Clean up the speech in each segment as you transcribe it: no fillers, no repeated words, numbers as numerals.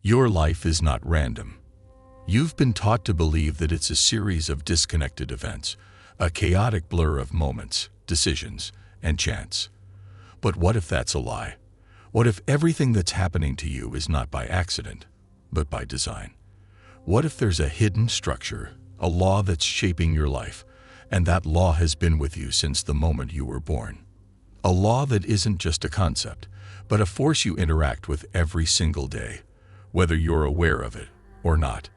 Your life is not random. You've been taught to believe that it's a series of disconnected events, a chaotic blur of moments, decisions, and chance. But what if that's a lie? What if everything that's happening to you is not by accident, but by design? What if there's a hidden structure, a law that's shaping your life, and that law has been with you since the moment you were born? A law that isn't just a concept, but a force you interact with every single day, whether you're aware of it or not.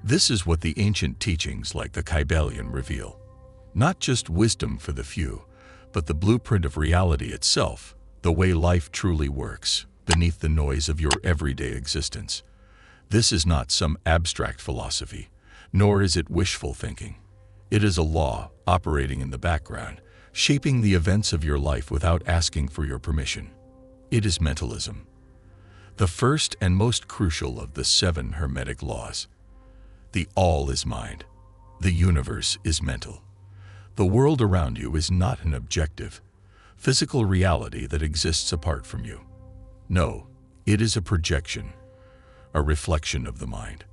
This is what the ancient teachings like the Kybalion reveal. Not just wisdom for the few, but the blueprint of reality itself, the way life truly works, beneath the noise of your everyday existence. This is not some abstract philosophy, nor is it wishful thinking. It is a law operating in the background, shaping the events of your life without asking for your permission. It is mentalism, the first and most crucial of the 7 Hermetic laws. The all is mind. The universe is mental. The world around you is not an objective, physical reality that exists apart from you. No, it is a projection, a reflection of the mind.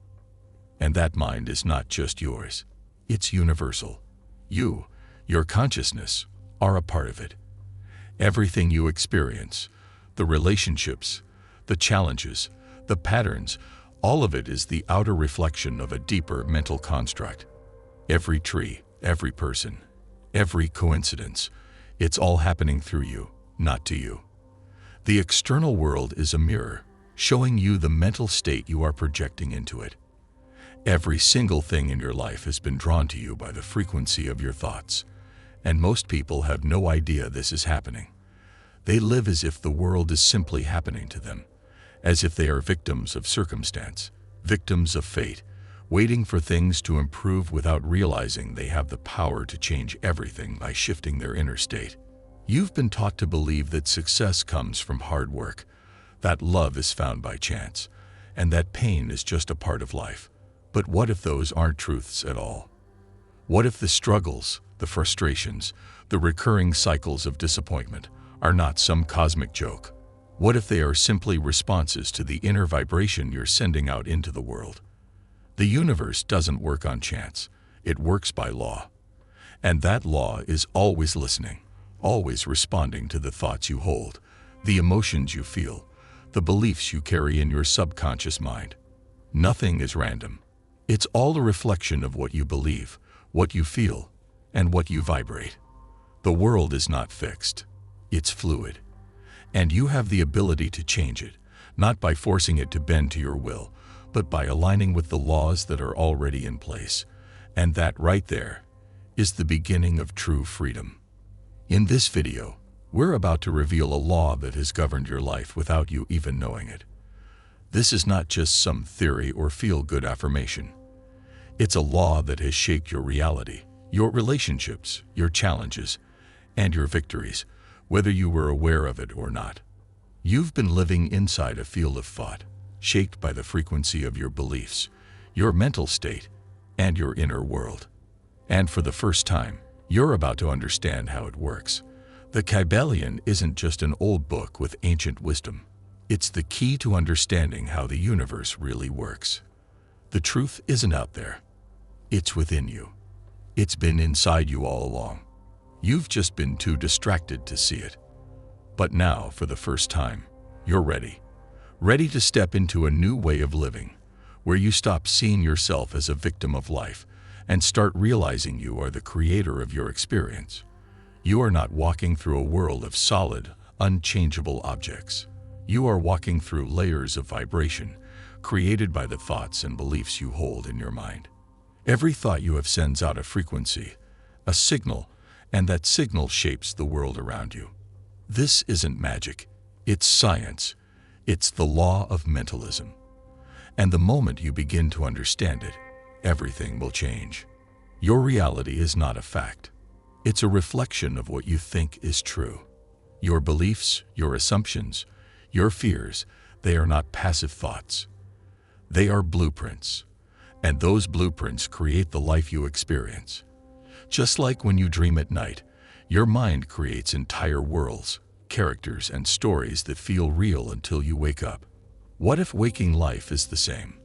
And that mind is not just yours. It's universal. You, your consciousness, are a part of it. Everything you experience, the relationships, the challenges, the patterns, all of it is the outer reflection of a deeper mental construct. Every tree, every person, every coincidence, it's all happening through you, not to you. The external world is a mirror, showing you the mental state you are projecting into it. Every single thing in your life has been drawn to you by the frequency of your thoughts, and most people have no idea this is happening. They live as if the world is simply happening to them, as if they are victims of circumstance, victims of fate, waiting for things to improve without realizing they have the power to change everything by shifting their inner state. You've been taught to believe that success comes from hard work, that love is found by chance, and that pain is just a part of life. But what if those aren't truths at all? What if the struggles, the frustrations, the recurring cycles of disappointment are not some cosmic joke? What if they are simply responses to the inner vibration you're sending out into the world? The universe doesn't work on chance. It works by law. And that law is always listening, always responding to the thoughts you hold, the emotions you feel, the beliefs you carry in your subconscious mind. Nothing is random. It's all a reflection of what you believe, what you feel, and what you vibrate. The world is not fixed. It's fluid. And you have the ability to change it, not by forcing it to bend to your will, but by aligning with the laws that are already in place. And that right there is the beginning of true freedom. In this video, we're about to reveal a law that has governed your life without you even knowing it. This is not just some theory or feel-good affirmation. It's a law that has shaped your reality, your relationships, your challenges, and your victories, whether you were aware of it or not. You've been living inside a field of thought, shaped by the frequency of your beliefs, your mental state, and your inner world. And for the first time, you're about to understand how it works. The Kybalion isn't just an old book with ancient wisdom. It's the key to understanding how the universe really works. The truth isn't out there. It's within you. It's been inside you all along. You've just been too distracted to see it. But now, for the first time, you're ready. Ready to step into a new way of living, where you stop seeing yourself as a victim of life and start realizing you are the creator of your experience. You are not walking through a world of solid, unchangeable objects. You are walking through layers of vibration created by the thoughts and beliefs you hold in your mind. Every thought you have sends out a frequency, a signal, and that signal shapes the world around you. This isn't magic. It's science. It's the law of mentalism. And the moment you begin to understand it, everything will change. Your reality is not a fact. It's a reflection of what you think is true. Your beliefs, your assumptions, your fears, they are not passive thoughts. They are blueprints. And those blueprints create the life you experience. Just like when you dream at night, your mind creates entire worlds, characters, and stories that feel real until you wake up. What if waking life is the same?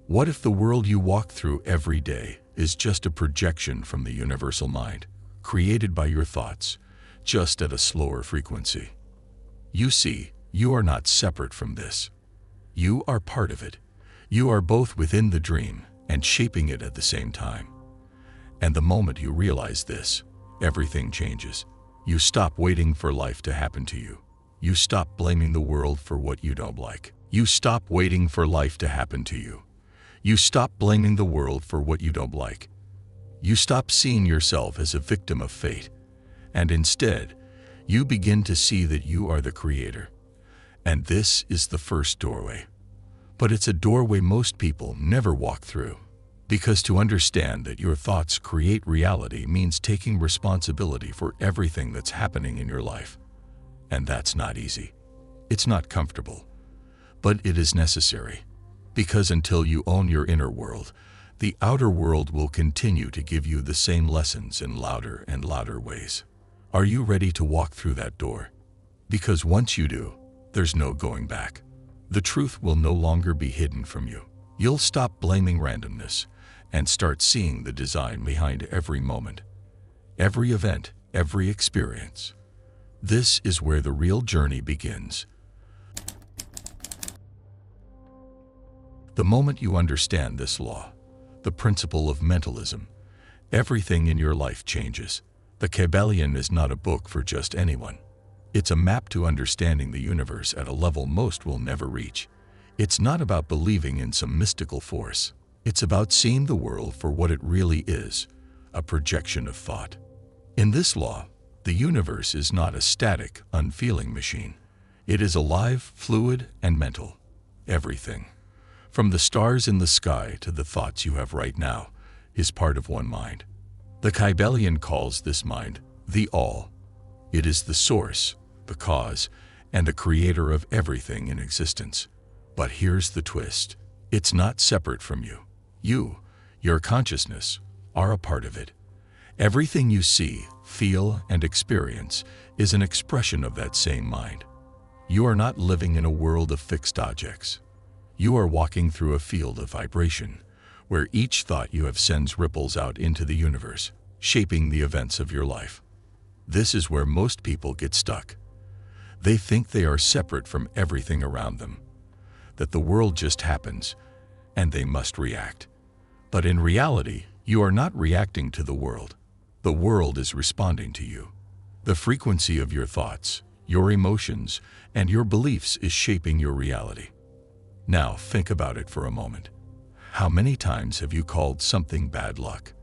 What if the world you walk through every day is just a projection from the universal mind, created by your thoughts, just at a slower frequency? You see, you are not separate from this. You are part of it. You are both within the dream and shaping it at the same time. And the moment you realize this, everything changes. You stop waiting for life to happen to you. You stop blaming the world for what you don't like. You stop waiting for life to happen to you. You stop blaming the world for what you don't like. You stop seeing yourself as a victim of fate, and instead, you begin to see that you are the creator. And this is the first doorway. But it's a doorway most people never walk through. Because to understand that your thoughts create reality means taking responsibility for everything that's happening in your life. And that's not easy. It's not comfortable. But it is necessary. Because until you own your inner world, the outer world will continue to give you the same lessons in louder and louder ways. Are you ready to walk through that door? Because once you do, there's no going back. The truth will no longer be hidden from you. You'll stop blaming randomness and start seeing the design behind every moment, every event, every experience. This is where the real journey begins. The moment you understand this law, the principle of mentalism, everything in your life changes. The Kybalion is not a book for just anyone. It's a map to understanding the universe at a level most will never reach. It's not about believing in some mystical force. It's about seeing the world for what it really is, a projection of thought. In this law, the universe is not a static, unfeeling machine. It is alive, fluid, and mental. Everything, from the stars in the sky to the thoughts you have right now, is part of one mind. The Kybalion calls this mind the All. It is the source, the cause, and the creator of everything in existence. But here's the twist. It's not separate from you. You, your consciousness, are a part of it. Everything you see, feel, and experience is an expression of that same mind. You are not living in a world of fixed objects. You are walking through a field of vibration, where each thought you have sends ripples out into the universe, shaping the events of your life. This is where most people get stuck. They think they are separate from everything around them, that the world just happens, and they must react. But in reality, you are not reacting to the world. The world is responding to you. The frequency of your thoughts, your emotions, and your beliefs is shaping your reality. Now think about it for a moment. How many times have you called something bad luck?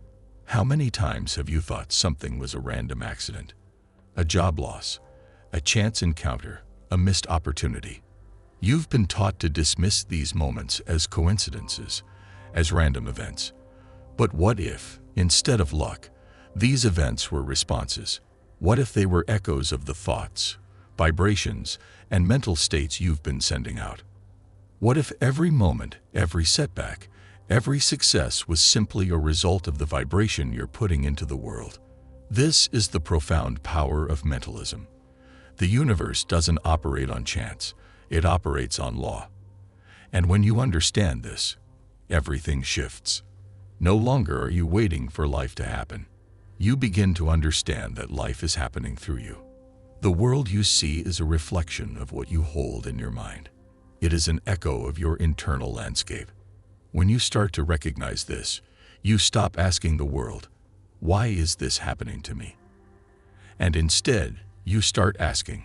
How many times have you thought something was a random accident, a job loss, a chance encounter, a missed opportunity? You've been taught to dismiss these moments as coincidences, as random events. But what if, instead of luck, these events were responses? What if they were echoes of the thoughts, vibrations, and mental states you've been sending out? What if every moment, every setback, every success was simply a result of the vibration you're putting into the world? This is the profound power of mentalism. The universe doesn't operate on chance. It operates on law. And when you understand this, everything shifts. No longer are you waiting for life to happen. You begin to understand that life is happening through you. The world you see is a reflection of what you hold in your mind. It is an echo of your internal landscape. When you start to recognize this, you stop asking the world, "Why is this happening to me?" And instead, you start asking,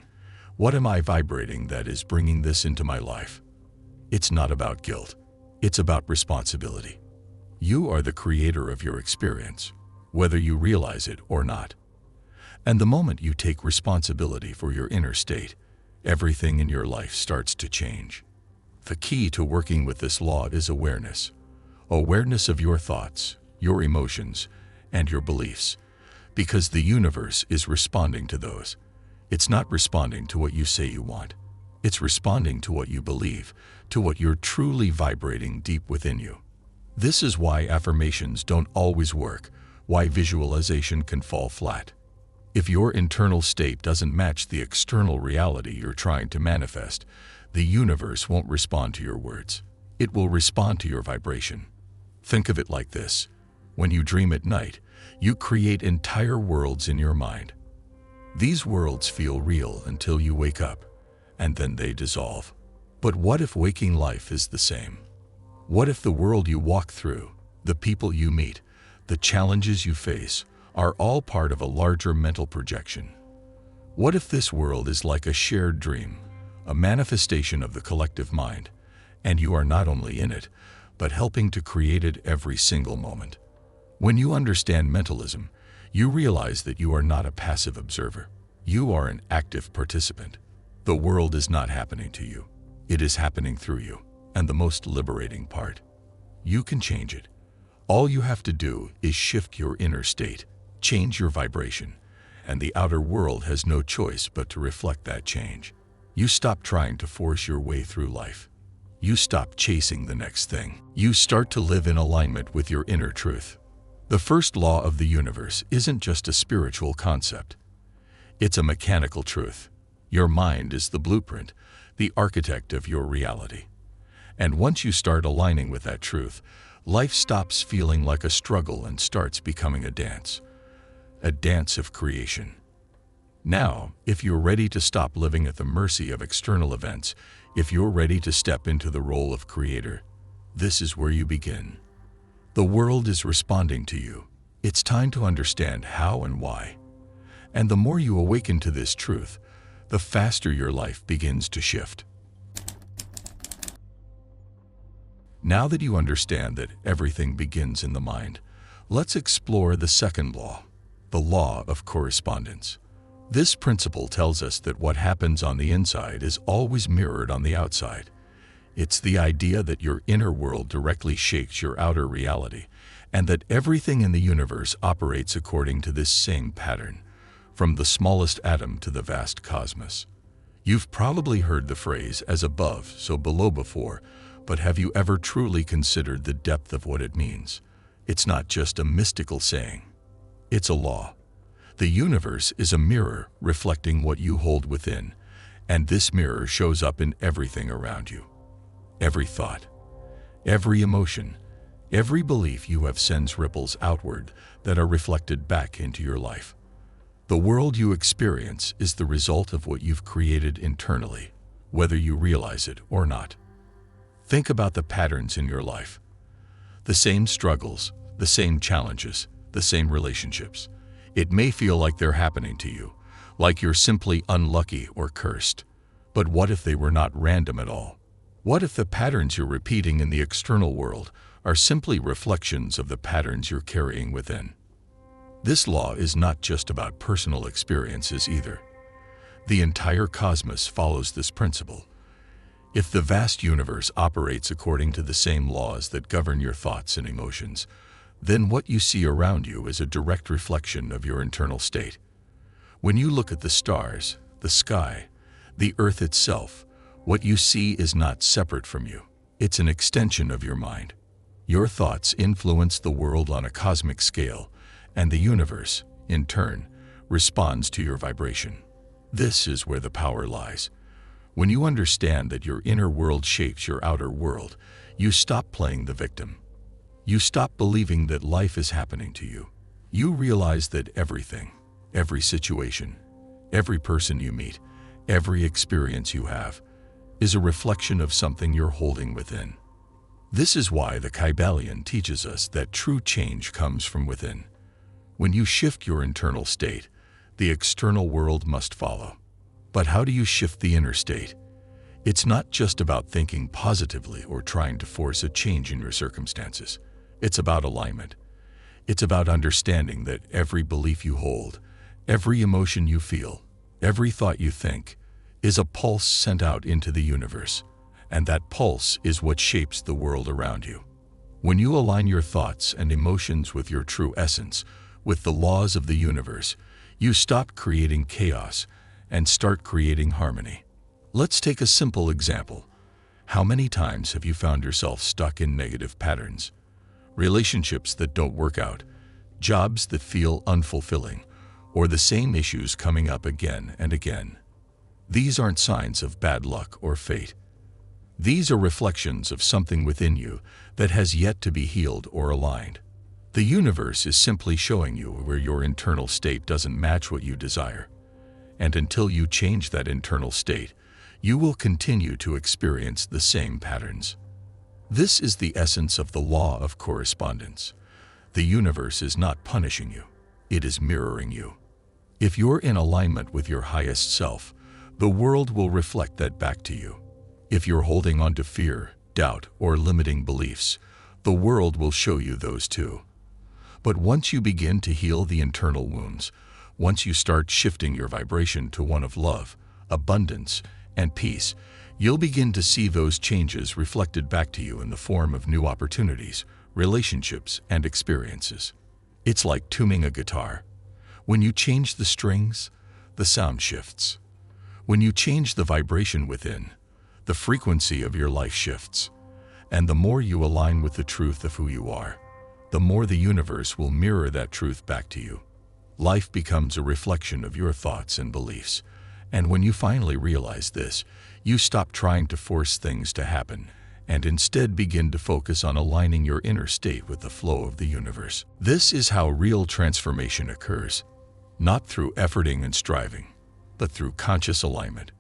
"What am I vibrating that is bringing this into my life?" It's not about guilt. It's about responsibility. You are the creator of your experience, whether you realize it or not. And the moment you take responsibility for your inner state, everything in your life starts to change. The key to working with this law is awareness. Awareness of your thoughts, your emotions, and your beliefs, because the universe is responding to those. It's not responding to what you say you want. It's responding to what you believe, to what you're truly vibrating deep within you. This is why affirmations don't always work, why visualization can fall flat. If your internal state doesn't match the external reality you're trying to manifest, the universe won't respond to your words. It will respond to your vibration. Think of it like this. When you dream at night, you create entire worlds in your mind. These worlds feel real until you wake up, and then they dissolve. But what if waking life is the same? What if the world you walk through, the people you meet, the challenges you face, are all part of a larger mental projection? What if this world is like a shared dream, a manifestation of the collective mind, and you are not only in it, but helping to create it every single moment? When you understand mentalism, you realize that you are not a passive observer. You are an active participant. The world is not happening to you. It is happening through you. And the most liberating part, you can change it. All you have to do is shift your inner state, change your vibration, and the outer world has no choice but to reflect that change. You stop trying to force your way through life. You stop chasing the next thing. You start to live in alignment with your inner truth. The first law of the universe isn't just a spiritual concept. It's a mechanical truth. Your mind is the blueprint, the architect of your reality. And once you start aligning with that truth, life stops feeling like a struggle and starts becoming a dance of creation. Now, if you're ready to stop living at the mercy of external events, if you're ready to step into the role of creator, this is where you begin. The world is responding to you. It's time to understand how and why. And the more you awaken to this truth, the faster your life begins to shift. Now that you understand that everything begins in the mind, let's explore the second law, the law of correspondence. This principle tells us that what happens on the inside is always mirrored on the outside. It's the idea that your inner world directly shapes your outer reality, and that everything in the universe operates according to this same pattern, from the smallest atom to the vast cosmos. You've probably heard the phrase, as above, so below before, but have you ever truly considered the depth of what it means? It's not just a mystical saying. It's a law. The universe is a mirror reflecting what you hold within, and this mirror shows up in everything around you. Every thought, every emotion, every belief you have sends ripples outward that are reflected back into your life. The world you experience is the result of what you've created internally, whether you realize it or not. Think about the patterns in your life. The same struggles, the same challenges, the same relationships. It may feel like they're happening to you, like you're simply unlucky or cursed. But what if they were not random at all? What if the patterns you're repeating in the external world are simply reflections of the patterns you're carrying within? This law is not just about personal experiences either. The entire cosmos follows this principle. If the vast universe operates according to the same laws that govern your thoughts and emotions, then what you see around you is a direct reflection of your internal state. When you look at the stars, the sky, the earth itself, what you see is not separate from you. It's an extension of your mind. Your thoughts influence the world on a cosmic scale, and the universe, in turn, responds to your vibration. This is where the power lies. When you understand that your inner world shapes your outer world, you stop playing the victim. You stop believing that life is happening to you. You realize that everything, every situation, every person you meet, every experience you have, is a reflection of something you're holding within. This is why the Kybalion teaches us that true change comes from within. When you shift your internal state, the external world must follow. But how do you shift the inner state? It's not just about thinking positively or trying to force a change in your circumstances. It's about alignment. It's about understanding that every belief you hold, every emotion you feel, every thought you think, is a pulse sent out into the universe, and that pulse is what shapes the world around you. When you align your thoughts and emotions with your true essence, with the laws of the universe, you stop creating chaos and start creating harmony. Let's take a simple example. How many times have you found yourself stuck in negative patterns? Relationships that don't work out, jobs that feel unfulfilling, or the same issues coming up again and again. These aren't signs of bad luck or fate. These are reflections of something within you that has yet to be healed or aligned. The universe is simply showing you where your internal state doesn't match what you desire. And until you change that internal state, you will continue to experience the same patterns. This is the essence of the law of correspondence. The universe is not punishing you. It is mirroring you. If you're in alignment with your highest self, the world will reflect that back to you. If you're holding on to fear, doubt, or limiting beliefs, the world will show you those too. But once you begin to heal the internal wounds, once you start shifting your vibration to one of love, abundance, and peace, you'll begin to see those changes reflected back to you in the form of new opportunities, relationships, and experiences. It's like tuning a guitar. When you change the strings, the sound shifts. When you change the vibration within, the frequency of your life shifts. And the more you align with the truth of who you are, the more the universe will mirror that truth back to you. Life becomes a reflection of your thoughts and beliefs. And when you finally realize this, you stop trying to force things to happen and instead begin to focus on aligning your inner state with the flow of the universe. This is how real transformation occurs, not through efforting and striving, but through conscious alignment.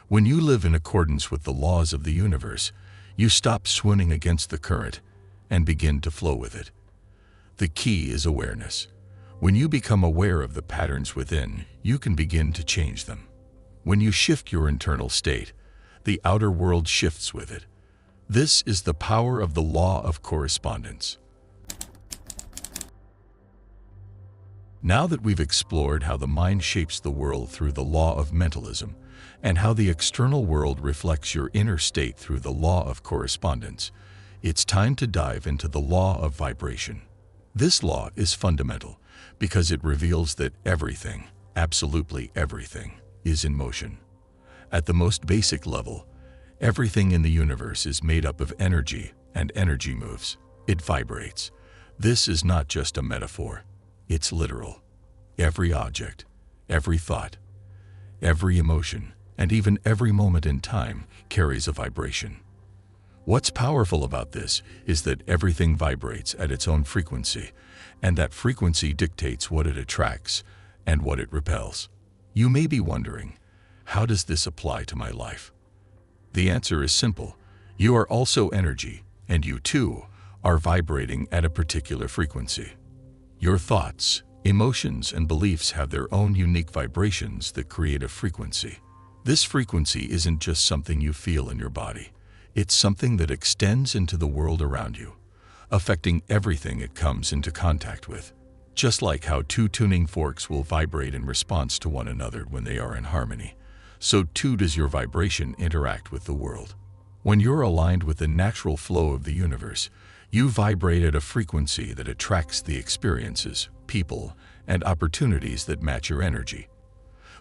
When you live in accordance with the laws of the universe, you stop swimming against the current and begin to flow with it. The key is awareness. When you become aware of the patterns within, you can begin to change them. When you shift your internal state, the outer world shifts with it. This is the power of the law of correspondence. Now that we've explored how the mind shapes the world through the law of mentalism, and how the external world reflects your inner state through the law of correspondence, it's time to dive into the law of vibration. This law is fundamental because it reveals that everything, absolutely everything, is in motion. At the most basic level, everything in the universe is made up of energy, and energy moves. It vibrates. This is not just a metaphor. It's literal. Every object, every thought, every emotion, and even every moment in time carries a vibration. What's powerful about this is that everything vibrates at its own frequency, and that frequency dictates what it attracts and what it repels. You may be wondering, how does this apply to my life? The answer is simple. You are also energy, and you too are vibrating at a particular frequency. Your thoughts, emotions, and beliefs have their own unique vibrations that create a frequency. This frequency isn't just something you feel in your body. It's something that extends into the world around you, affecting everything it comes into contact with. Just like how two tuning forks will vibrate in response to one another when they are in harmony, so too does your vibration interact with the world. When you're aligned with the natural flow of the universe, you vibrate at a frequency that attracts the experiences, people, and opportunities that match your energy.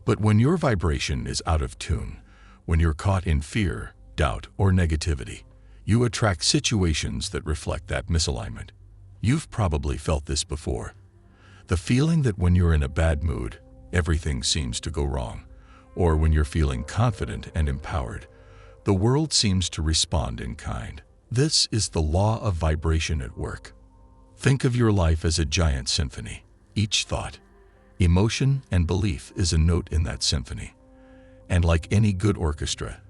But when your vibration is out of tune, when you're caught in fear, doubt, or negativity, you attract situations that reflect that misalignment. You've probably felt this before. The feeling that when you're in a bad mood, everything seems to go wrong, or when you're feeling confident and empowered, the world seems to respond in kind. This is the law of vibration at work. Think of your life as a giant symphony. Each thought, emotion, and belief is a note in that symphony. And like any good orchestra,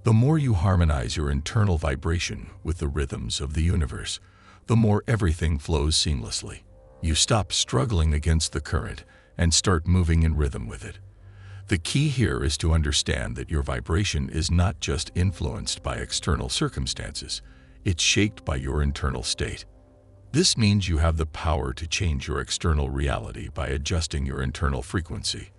the more you harmonize your internal vibration with the rhythms of the universe, the more everything flows seamlessly. You stop struggling against the current and start moving in rhythm with it. The key here is to understand that your vibration is not just influenced by external circumstances, it's shaped by your internal state. This means you have the power to change your external reality by adjusting your internal frequency.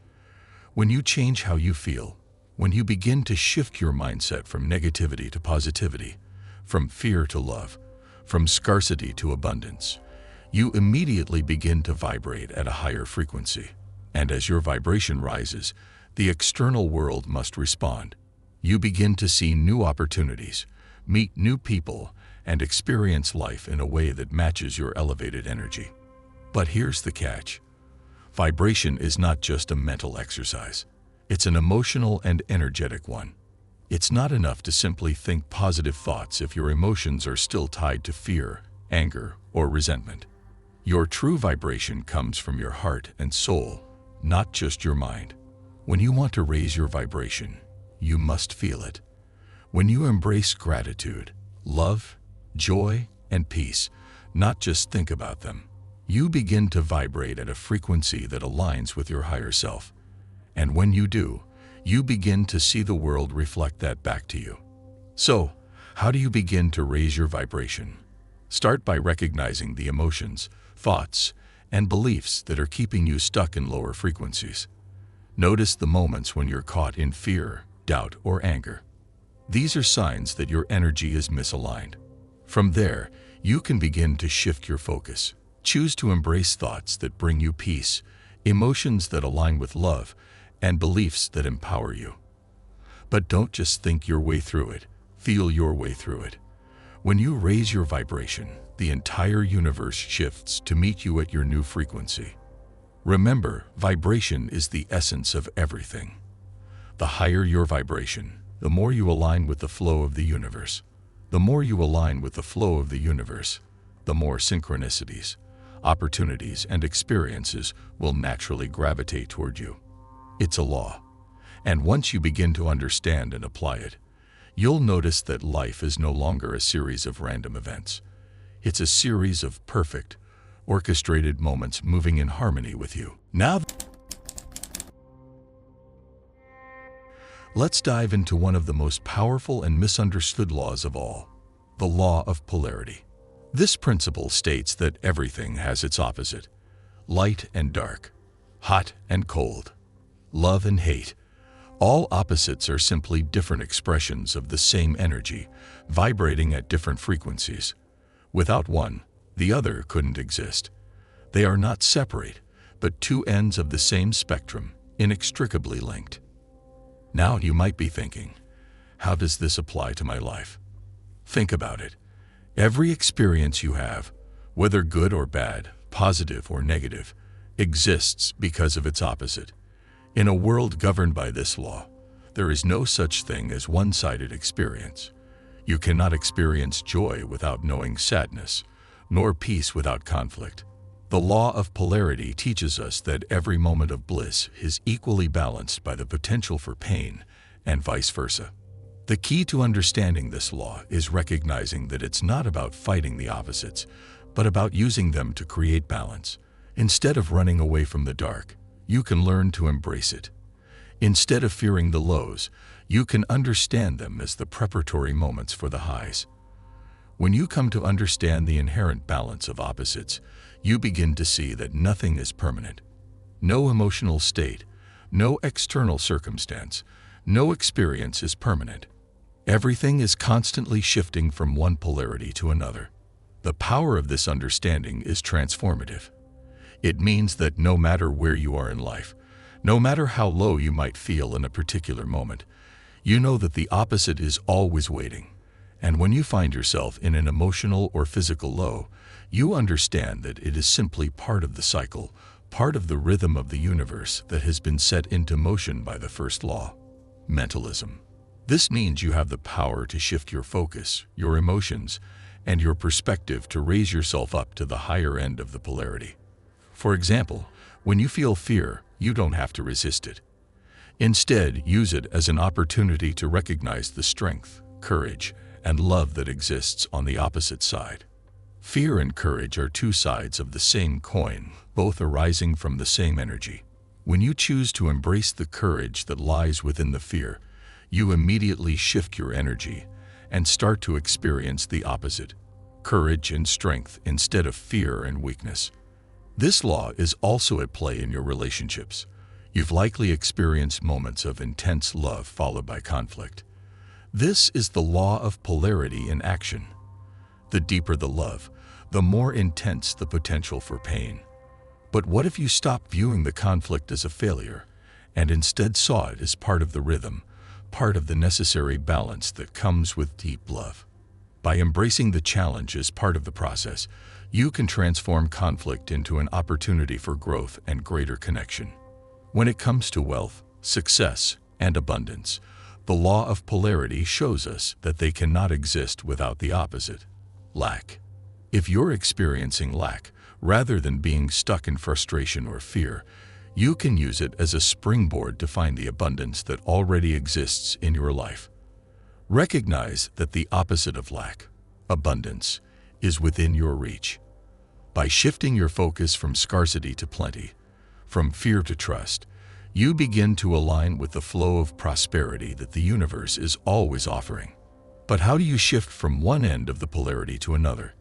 When you change how you feel, when you begin to shift your mindset from negativity to positivity, from fear to love, from scarcity to abundance, you immediately begin to vibrate at a higher frequency. And as your vibration rises, the external world must respond. You begin to see new opportunities, meet new people, and experience life in a way that matches your elevated energy. But here's the catch. Vibration is not just a mental exercise. It's an emotional and energetic one. It's not enough to simply think positive thoughts if your emotions are still tied to fear, anger, or resentment. Your true vibration comes from your heart and soul, not just your mind. When you want to raise your vibration, you must feel it. When you embrace gratitude, love, joy, and peace, not just think about them, you begin to vibrate at a frequency that aligns with your higher self. And when you do, you begin to see the world reflect that back to you. So, how do you begin to raise your vibration? Start by recognizing the emotions, thoughts, and beliefs that are keeping you stuck in lower frequencies. Notice the moments when you're caught in fear, doubt, or anger. These are signs that your energy is misaligned. From there, you can begin to shift your focus. Choose to embrace thoughts that bring you peace, emotions that align with love, and beliefs that empower you. But don't just think your way through it, feel your way through it. When you raise your vibration, the entire universe shifts to meet you at your new frequency. Remember, vibration is the essence of everything. The higher your vibration, the more you align with the flow of the universe. The more you align with the flow of the universe, the more synchronicities, opportunities, and experiences will naturally gravitate toward you. It's a law. And once you begin to understand and apply it, you'll notice that life is no longer a series of random events. It's a series of perfect, orchestrated moments moving in harmony with you. Now, let's dive into one of the most powerful and misunderstood laws of all, the law of polarity. This principle states that everything has its opposite: light and dark, hot and cold, love and hate. All opposites are simply different expressions of the same energy, vibrating at different frequencies. Without one, the other couldn't exist. They are not separate, but two ends of the same spectrum, inextricably linked. Now you might be thinking, how does this apply to my life? Think about it. Every experience you have, whether good or bad, positive or negative, exists because of its opposite. In a world governed by this law, there is no such thing as one-sided experience. You cannot experience joy without knowing sadness, nor peace without conflict. The law of polarity teaches us that every moment of bliss is equally balanced by the potential for pain, and vice versa. The key to understanding this law is recognizing that it's not about fighting the opposites, but about using them to create balance. Instead of running away from the dark, you can learn to embrace it. Instead of fearing the lows, you can understand them as the preparatory moments for the highs. When you come to understand the inherent balance of opposites, you begin to see that nothing is permanent. No emotional state, no external circumstance, no experience is permanent. Everything is constantly shifting from one polarity to another. The power of this understanding is transformative. It means that no matter where you are in life, no matter how low you might feel in a particular moment, you know that the opposite is always waiting. And when you find yourself in an emotional or physical low, you understand that it is simply part of the cycle, part of the rhythm of the universe that has been set into motion by the first law, mentalism. This means you have the power to shift your focus, your emotions, and your perspective to raise yourself up to the higher end of the polarity. For example, when you feel fear, you don't have to resist it. Instead, use it as an opportunity to recognize the strength, courage, and love that exists on the opposite side. Fear and courage are two sides of the same coin, both arising from the same energy. When you choose to embrace the courage that lies within the fear, you immediately shift your energy and start to experience the opposite, courage and strength instead of fear and weakness. This law is also at play in your relationships. You've likely experienced moments of intense love followed by conflict. This is the law of polarity in action. The deeper the love, the more intense the potential for pain. But what if you stopped viewing the conflict as a failure and instead saw it as part of the rhythm, part of the necessary balance that comes with deep love? By embracing the challenge as part of the process, you can transform conflict into an opportunity for growth and greater connection. When it comes to wealth, success, and abundance, the law of polarity shows us that they cannot exist without the opposite, lack. If you're experiencing lack, rather than being stuck in frustration or fear, you can use it as a springboard to find the abundance that already exists in your life. Recognize that the opposite of lack, abundance, is within your reach. By shifting your focus from scarcity to plenty, from fear to trust, you begin to align with the flow of prosperity that the universe is always offering. But how do you shift from one end of the polarity to another?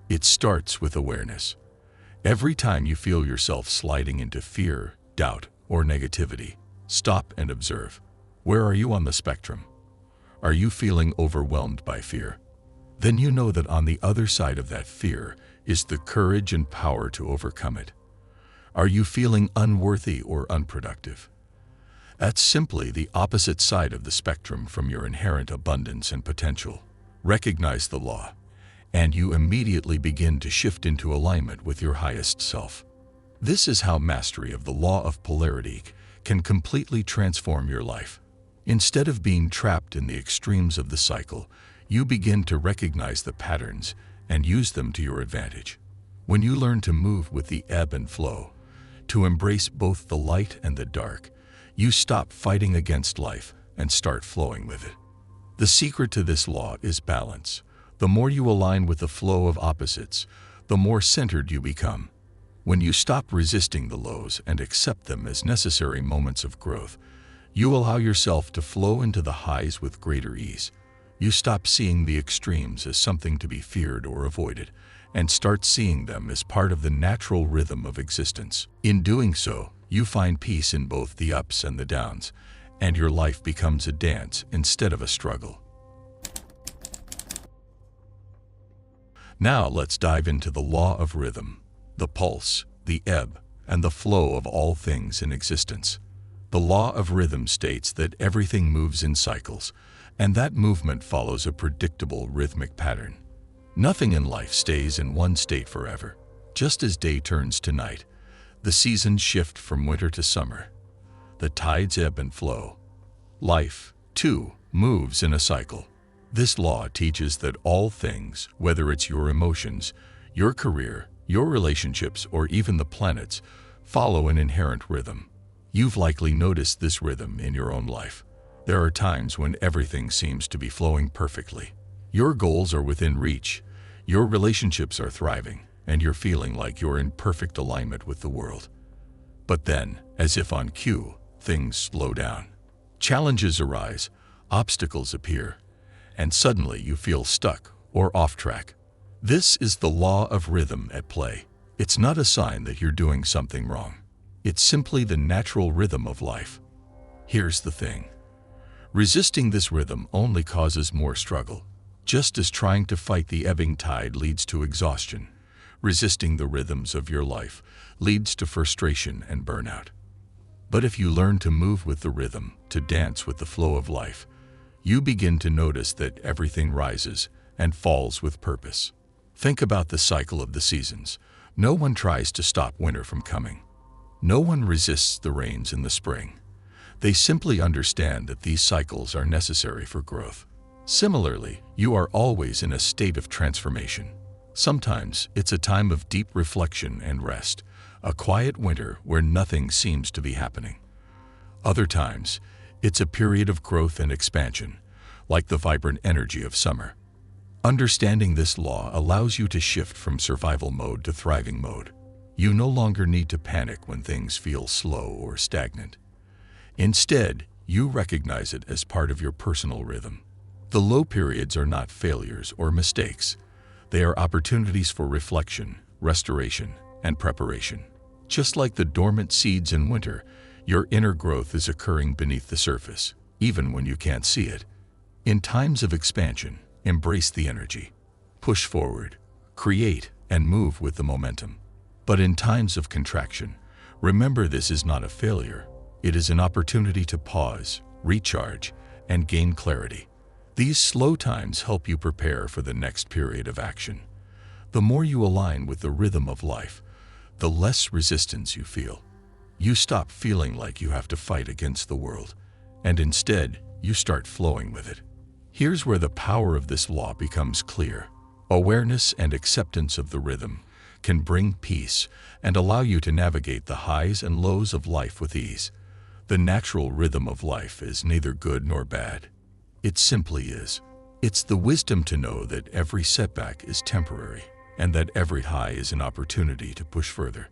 It starts with awareness. Every time you feel yourself sliding into fear, doubt, or negativity, stop and observe. Where are you on the spectrum? Are you feeling overwhelmed by fear? Then you know that on the other side of that fear is the courage and power to overcome it. Are you feeling unworthy or unproductive? That's simply the opposite side of the spectrum from your inherent abundance and potential. Recognize the law, and you immediately begin to shift into alignment with your highest self. This is how mastery of the law of polarity can completely transform your life. Instead of being trapped in the extremes of the cycle, you begin to recognize the patterns and use them to your advantage. When you learn to move with the ebb and flow, to embrace both the light and the dark, you stop fighting against life and start flowing with it. The secret to this law is balance. The more you align with the flow of opposites, the more centered you become. When you stop resisting the lows and accept them as necessary moments of growth, you allow yourself to flow into the highs with greater ease. You stop seeing the extremes as something to be feared or avoided, and start seeing them as part of the natural rhythm of existence. In doing so, you find peace in both the ups and the downs, and your life becomes a dance instead of a struggle. Now let's dive into the law of rhythm, the pulse, the ebb, and the flow of all things in existence. The law of rhythm states that everything moves in cycles, and that movement follows a predictable rhythmic pattern. Nothing in life stays in one state forever. Just as day turns to night, the seasons shift from winter to summer. The tides ebb and flow. Life, too, moves in a cycle. This law teaches that all things, whether it's your emotions, your career, your relationships, or even the planets, follow an inherent rhythm. You've likely noticed this rhythm in your own life. There are times when everything seems to be flowing perfectly. Your goals are within reach, your relationships are thriving, and you're feeling like you're in perfect alignment with the world. But then, as if on cue, things slow down. Challenges arise, obstacles appear, and suddenly you feel stuck or off track. This is the law of rhythm at play. It's not a sign that you're doing something wrong. It's simply the natural rhythm of life. Here's the thing. Resisting this rhythm only causes more struggle. Just as trying to fight the ebbing tide leads to exhaustion, resisting the rhythms of your life leads to frustration and burnout. But if you learn to move with the rhythm, to dance with the flow of life, you begin to notice that everything rises and falls with purpose. Think about the cycle of the seasons. No one tries to stop winter from coming. No one resists the rains in the spring. They simply understand that these cycles are necessary for growth. Similarly, you are always in a state of transformation. Sometimes it's a time of deep reflection and rest, a quiet winter where nothing seems to be happening. Other times, it's a period of growth and expansion, like the vibrant energy of summer. Understanding this law allows you to shift from survival mode to thriving mode. You no longer need to panic when things feel slow or stagnant. Instead, you recognize it as part of your personal rhythm. The low periods are not failures or mistakes. They are opportunities for reflection, restoration, and preparation. Just like the dormant seeds in winter, your inner growth is occurring beneath the surface, even when you can't see it. In times of expansion, embrace the energy. Push forward, create, and move with the momentum. But in times of contraction, remember this is not a failure. It is an opportunity to pause, recharge, and gain clarity. These slow times help you prepare for the next period of action. The more you align with the rhythm of life, the less resistance you feel. You stop feeling like you have to fight against the world, and instead, you start flowing with it. Here's where the power of this law becomes clear. Awareness and acceptance of the rhythm can bring peace and allow you to navigate the highs and lows of life with ease. The natural rhythm of life is neither good nor bad. It simply is. It's the wisdom to know that every setback is temporary and that every high is an opportunity to push further.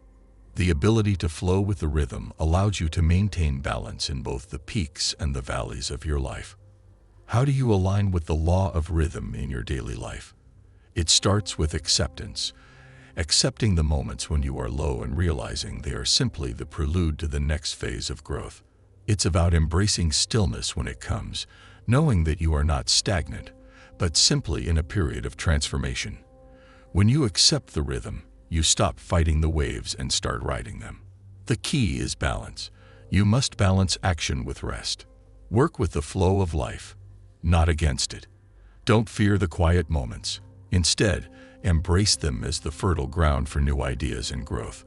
The ability to flow with the rhythm allows you to maintain balance in both the peaks and the valleys of your life. How do you align with the law of rhythm in your daily life? It starts with acceptance. Accepting the moments when you are low and realizing they are simply the prelude to the next phase of growth. It's about embracing stillness when it comes, knowing that you are not stagnant, but simply in a period of transformation. When you accept the rhythm, you stop fighting the waves and start riding them. The key is balance. You must balance action with rest. Work with the flow of life, not against it. Don't fear the quiet moments. Instead, embrace them as the fertile ground for new ideas and growth.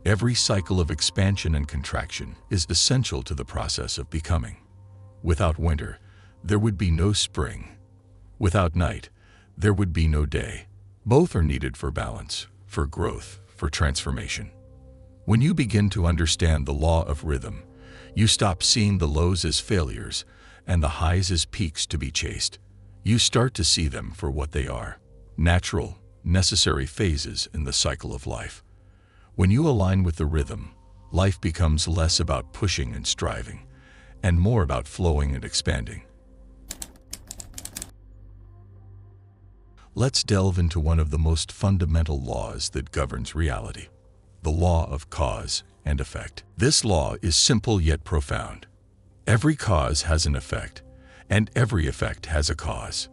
Every cycle of expansion and contraction is essential to the process of becoming. Without winter, there would be no spring. Without night, there would be no day. Both are needed for balance, for growth, for transformation. When you begin to understand the law of rhythm, you stop seeing the lows as failures and the highs as peaks to be chased. You start to see them for what they are: natural, necessary phases in the cycle of life. When you align with the rhythm, life becomes less about pushing and striving, and more about flowing and expanding. Let's delve into one of the most fundamental laws that governs reality: the law of cause and effect. This law is simple yet profound. Every cause has an effect, and every effect has a cause.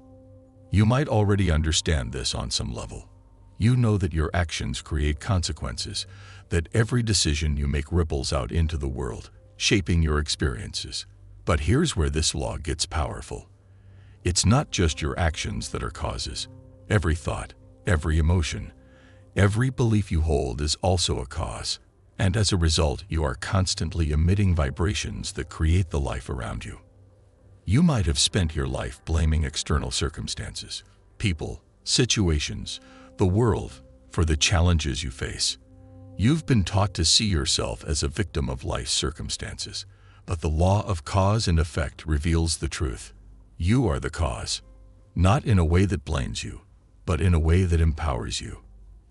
You might already understand this on some level. You know that your actions create consequences, that every decision you make ripples out into the world, shaping your experiences. But here's where this law gets powerful. It's not just your actions that are causes. Every thought, every emotion, every belief you hold is also a cause. And as a result, you are constantly emitting vibrations that create the life around you. You might have spent your life blaming external circumstances, people, situations, the world, for the challenges you face. You've been taught to see yourself as a victim of life's circumstances, but the law of cause and effect reveals the truth. You are the cause, not in a way that blames you, but in a way that empowers you.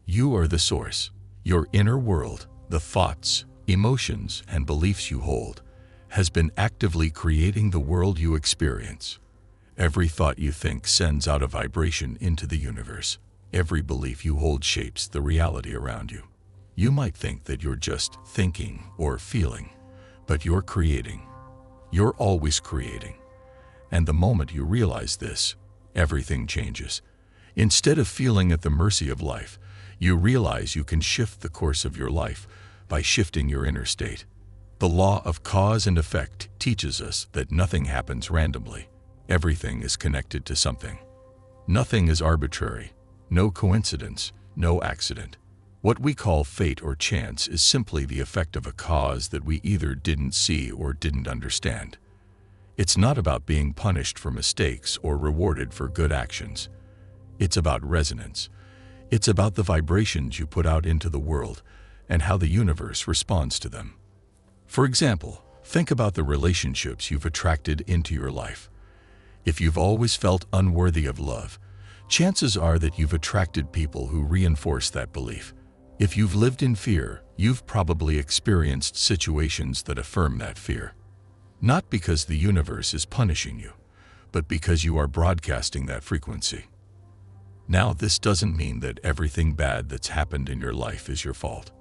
You are the source. Your inner world, the thoughts, emotions, and beliefs you hold, has been actively creating the world you experience. Every thought you think sends out a vibration into the universe. Every belief you hold shapes the reality around you. You might think that you're just thinking or feeling, but you're creating. You're always creating. And the moment you realize this, everything changes. Instead of feeling at the mercy of life, you realize you can shift the course of your life by shifting your inner state. The law of cause and effect teaches us that nothing happens randomly. Everything is connected to something. Nothing is arbitrary. No coincidence, no accident. What we call fate or chance is simply the effect of a cause that we either didn't see or didn't understand. It's not about being punished for mistakes or rewarded for good actions. It's about resonance. It's about the vibrations you put out into the world and how the universe responds to them. For example, think about the relationships you've attracted into your life. If you've always felt unworthy of love, chances are that you've attracted people who reinforce that belief. If you've lived in fear, you've probably experienced situations that affirm that fear. Not because the universe is punishing you, but because you are broadcasting that frequency. Now, this doesn't mean that everything bad that's happened in your life is your fault.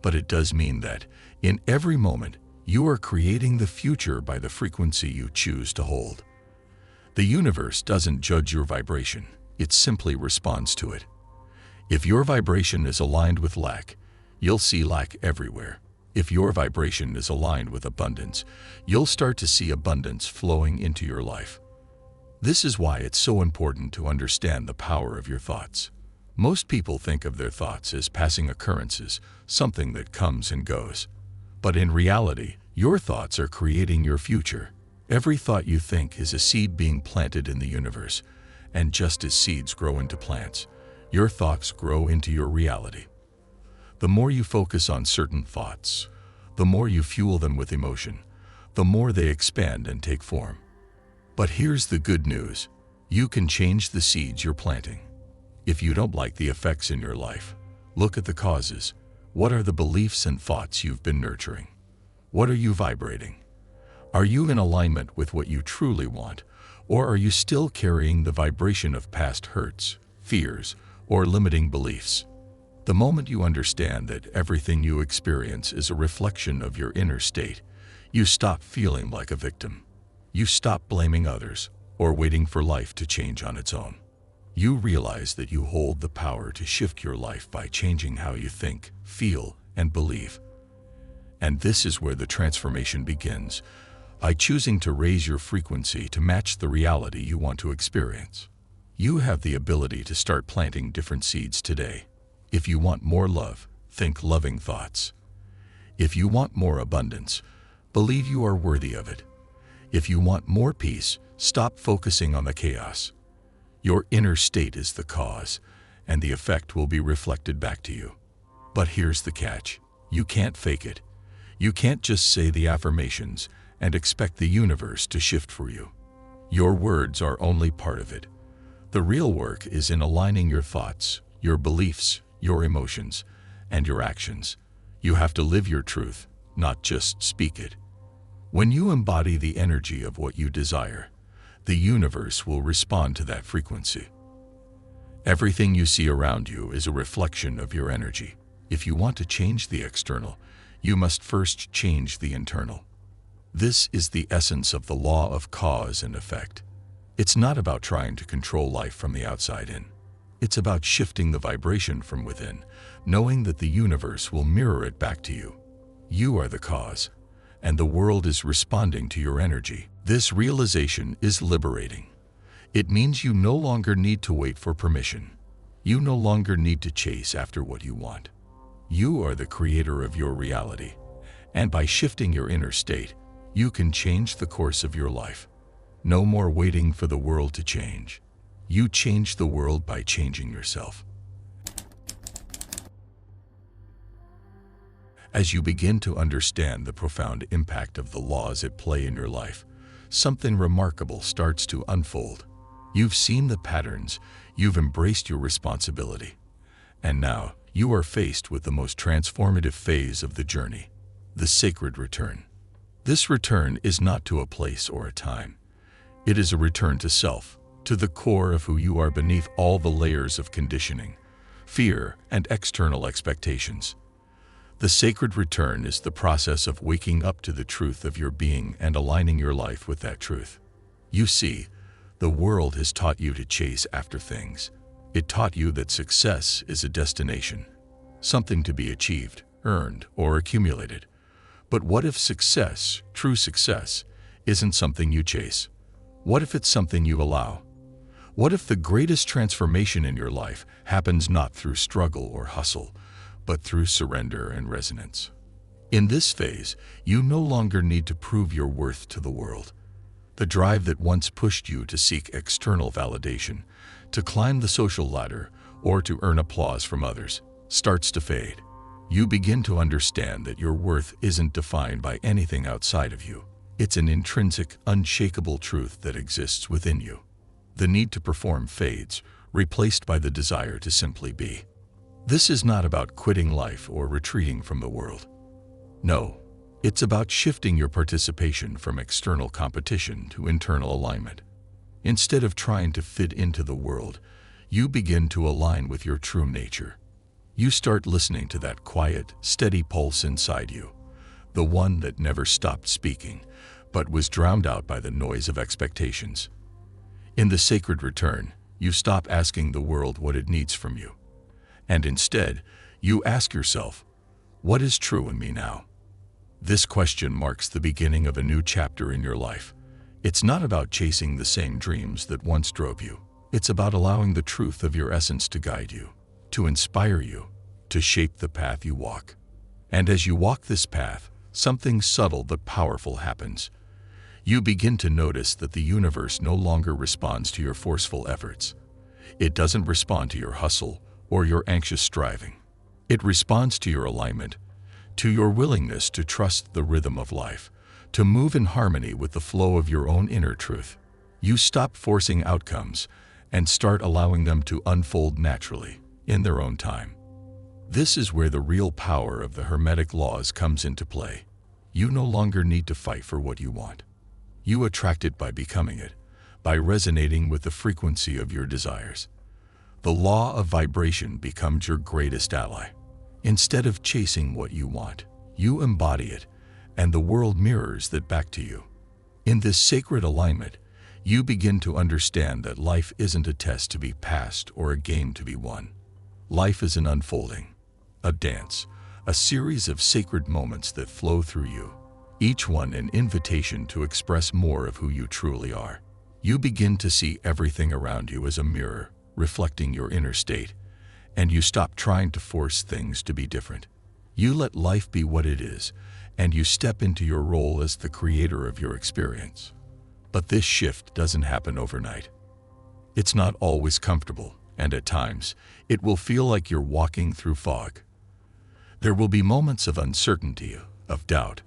But it does mean that, in every moment, you are creating the future by the frequency you choose to hold. The universe doesn't judge your vibration, it simply responds to it. If your vibration is aligned with lack, you'll see lack everywhere. If your vibration is aligned with abundance, you'll start to see abundance flowing into your life. This is why it's so important to understand the power of your thoughts. Most people think of their thoughts as passing occurrences, something that comes and goes. But in reality, your thoughts are creating your future. Every thought you think is a seed being planted in the universe, and just as seeds grow into plants, your thoughts grow into your reality. The more you focus on certain thoughts, the more you fuel them with emotion, the more they expand and take form. But here's the good news. You can change the seeds you're planting. If you don't like the effects in your life, look at the causes. What are the beliefs and thoughts you've been nurturing? What are you vibrating? Are you in alignment with what you truly want, or are you still carrying the vibration of past hurts, fears, or limiting beliefs? The moment you understand that everything you experience is a reflection of your inner state, you stop feeling like a victim. You stop blaming others or waiting for life to change on its own. You realize that you hold the power to shift your life by changing how you think, feel, and believe. And this is where the transformation begins, by choosing to raise your frequency to match the reality you want to experience. You have the ability to start planting different seeds today. If you want more love, think loving thoughts. If you want more abundance, believe you are worthy of it. If you want more peace, stop focusing on the chaos. Your inner state is the cause, and the effect will be reflected back to you. But here's the catch. You can't fake it. You can't just say the affirmations and expect the universe to shift for you. Your words are only part of it. The real work is in aligning your thoughts, your beliefs, your emotions, and your actions. You have to live your truth, not just speak it. When you embody the energy of what you desire, the universe will respond to that frequency. Everything you see around you is a reflection of your energy. If you want to change the external, you must first change the internal. This is the essence of the law of cause and effect. It's not about trying to control life from the outside in. It's about shifting the vibration from within, knowing that the universe will mirror it back to you. You are the cause, and the world is responding to your energy. This realization is liberating. It means you no longer need to wait for permission. You no longer need to chase after what you want. You are the creator of your reality, and by shifting your inner state, you can change the course of your life. No more waiting for the world to change. You change the world by changing yourself. As you begin to understand the profound impact of the laws at play in your life, something remarkable starts to unfold. You've seen the patterns, you've embraced your responsibility, and now you are faced with the most transformative phase of the journey, the sacred return. This return is not to a place or a time. It is a return to self, to the core of who you are beneath all the layers of conditioning, fear, and external expectations. The sacred return is the process of waking up to the truth of your being and aligning your life with that truth. You see, the world has taught you to chase after things. It taught you that success is a destination, something to be achieved, earned, or accumulated. But what if success, true success, isn't something you chase? What if it's something you allow? What if the greatest transformation in your life happens not through struggle or hustle, but through surrender and resonance? In this phase, you no longer need to prove your worth to the world. The drive that once pushed you to seek external validation, to climb the social ladder, or to earn applause from others, starts to fade. You begin to understand that your worth isn't defined by anything outside of you. It's an intrinsic, unshakable truth that exists within you. The need to perform fades, replaced by the desire to simply be. This is not about quitting life or retreating from the world. No, it's about shifting your participation from external competition to internal alignment. Instead of trying to fit into the world, you begin to align with your true nature. You start listening to that quiet, steady pulse inside you, the one that never stopped speaking, but was drowned out by the noise of expectations. In the sacred return, you stop asking the world what it needs from you. And instead, you ask yourself, what is true in me now? This question marks the beginning of a new chapter in your life. It's not about chasing the same dreams that once drove you. It's about allowing the truth of your essence to guide you. to inspire you, to shape the path you walk. And as you walk this path, something subtle but powerful happens. You begin to notice that the universe no longer responds to your forceful efforts. It doesn't respond to your hustle or your anxious striving. It responds to your alignment, to your willingness to trust the rhythm of life, to move in harmony with the flow of your own inner truth. You stop forcing outcomes and start allowing them to unfold naturally, in their own time. This is where the real power of the Hermetic laws comes into play. You no longer need to fight for what you want. You attract it by becoming it, by resonating with the frequency of your desires. The law of vibration becomes your greatest ally. Instead of chasing what you want, you embody it, and the world mirrors that back to you. In this sacred alignment, you begin to understand that life isn't a test to be passed or a game to be won. Life is an unfolding, a dance, a series of sacred moments that flow through you, each one an invitation to express more of who you truly are. You begin to see everything around you as a mirror, reflecting your inner state, and you stop trying to force things to be different. You let life be what it is, and you step into your role as the creator of your experience. But this shift doesn't happen overnight. It's not always comfortable, and at times, it will feel like you're walking through fog. There will be moments of uncertainty, of doubt,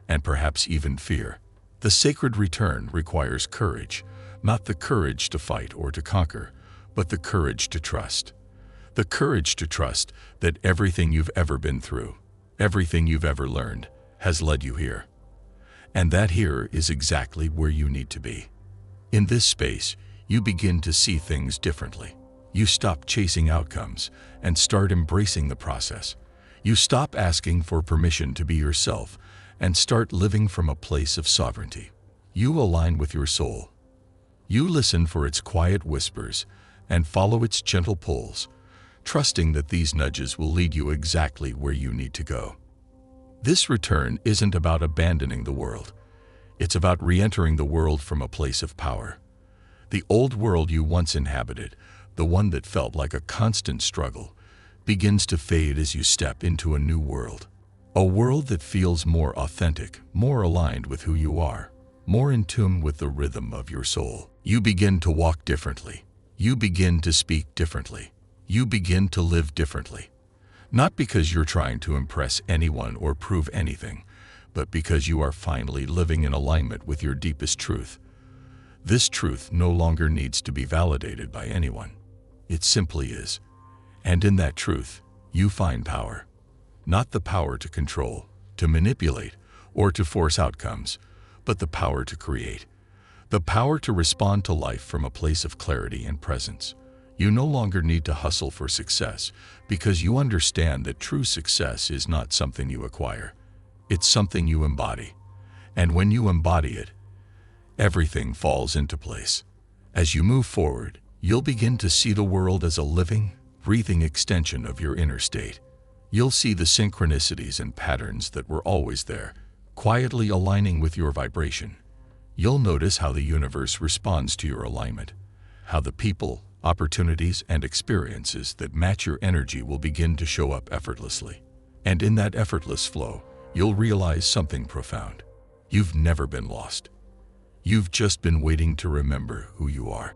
and perhaps even fear. The sacred return requires courage, not the courage to fight or to conquer, but the courage to trust. The courage to trust that everything you've ever been through, everything you've ever learned, has led you here. And that here is exactly where you need to be. In this space, you begin to see things differently. You stop chasing outcomes and start embracing the process. You stop asking for permission to be yourself and start living from a place of sovereignty. You align with your soul. You listen for its quiet whispers and follow its gentle pulls, trusting that these nudges will lead you exactly where you need to go. This return isn't about abandoning the world. It's about re-entering the world from a place of power. The old world you once inhabited, the one that felt like a constant struggle, begins to fade as you step into a new world. A world that feels more authentic, more aligned with who you are, more in tune with the rhythm of your soul. You begin to walk differently. You begin to speak differently. You begin to live differently. Not because you're trying to impress anyone or prove anything, but because you are finally living in alignment with your deepest truth. This truth no longer needs to be validated by anyone. It simply is. And in that truth, you find power. Not the power to control, to manipulate, or to force outcomes, but the power to create. The power to respond to life from a place of clarity and presence. You no longer need to hustle for success because you understand that true success is not something you acquire. It's something you embody. And when you embody it, everything falls into place. As you move forward, you'll begin to see the world as a living, breathing extension of your inner state. You'll see the synchronicities and patterns that were always there, quietly aligning with your vibration. You'll notice how the universe responds to your alignment, how the people, opportunities, and experiences that match your energy will begin to show up effortlessly. And in that effortless flow, you'll realize something profound. You've never been lost. You've just been waiting to remember who you are.